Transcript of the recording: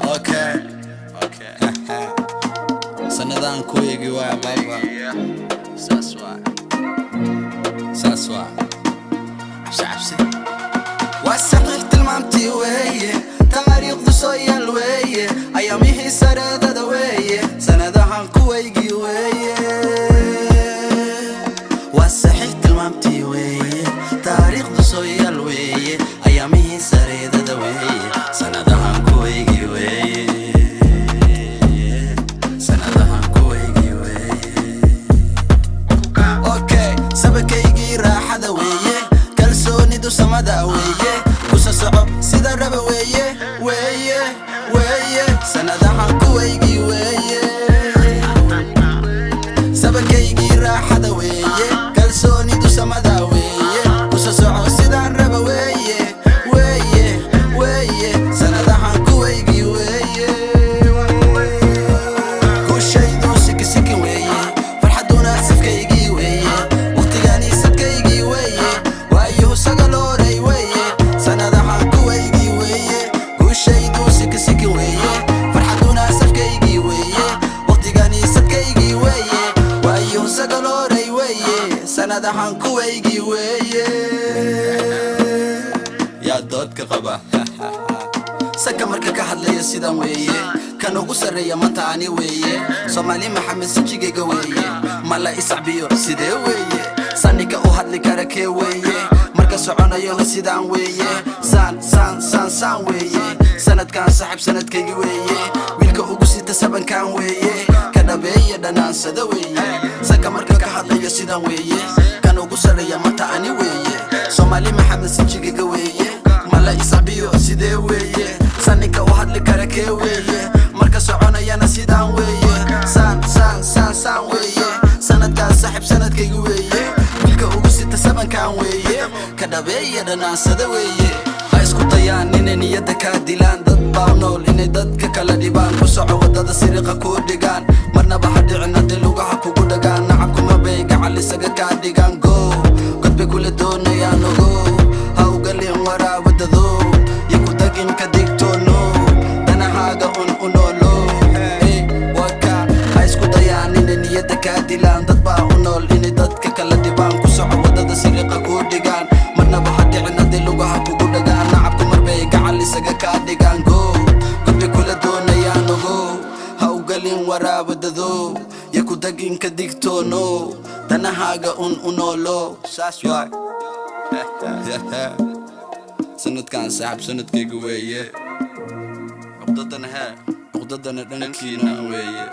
Okay. Sanadan kuigi wa baba. Saswa. Absi. وسقفت المامتي وهي تاريخ دسويا الويه ايامي سرادة دويه سندها كويجي ويه وسقفت المامتي وهي تاريخ دسويا الويه ايامي سرادة دويه سندها كويجي ويه سندها كويجي ويه اوكي سبكيجي راح دويه كلسوني دو سمدا ويه صعب سيدا ربا ويه سندها كويجي ويه سبكيجي راحة ويه كلسوني دو سمدا ويه صعب سيدا ربا ويه سندها كويجي ويه كل شي دو سكي سكي ويه فرحدونا سفكيجي ويه وقتياني سكيجي ويه وايو سقلوري ويه سندها كويجي ويه كل شي دو سكي سكي ويه فرحدونا سفكيجي ويه وقتياني سكيجي ويه وايو سقلوري ويه سندها كويجي ويه يا دودك قبا سكا مركا كحدليا سيدان ويه كان ugu sareeya maanta ani weeye Soomaali Maxamed Sajigeyga weeye mala isacbiyo sidee weeye sanika u hadli kara kee weeye marka soconayo sidaan weeye san weeye sanadkan saaxib sanadkaygi weeye wiilka ugu sita sabankan weeye ka dhabeeya dhanansada weeye saka marka ka hadlayo sidaan weeye kan ugu sareeya maanta ani weeye Soomaali Maxamed Sajigeyga weeye mala isacbiyo sidee weeye sanika u hadli kara kee weeye marka soconayana sidaan weeye san weeye sanadkan saaxib sanadkaygi weeye wiilka ugu sita sabankan weeye ka dhabeeya dhanansada weeye ha isku dayaan inay niyada ka dilaan dad baa nool inay dadka kala dhibaan ku soco wadada siriqa ku dhigaan marnaba ha dhicin haddii lugaha kugu dhagaan nacabkuma bay gacal isaga kaa dhigaan go godbay kula doonayaan ogo ha ugalin waraabadado yo ku dagin ka digtoono danahaaga u noolo waka ha isku dayaan inay niyada ka dilaan dad baa u nool inay dadka kala dhibaan ku soco wadada siriqa ku dhigaan marnaba ha dhicin haddii lugaha kugu dhagaan nacabku marbay gacal isaga kaa dhigaan go godbay kula doonayaan ogo ha ugalin waraabadado yo ku dagin ka digtoono danahaaga u noolo saas waay sanadkan saaxib sanadkayga weeye عقدتنا عقدتنا dhankiina weeye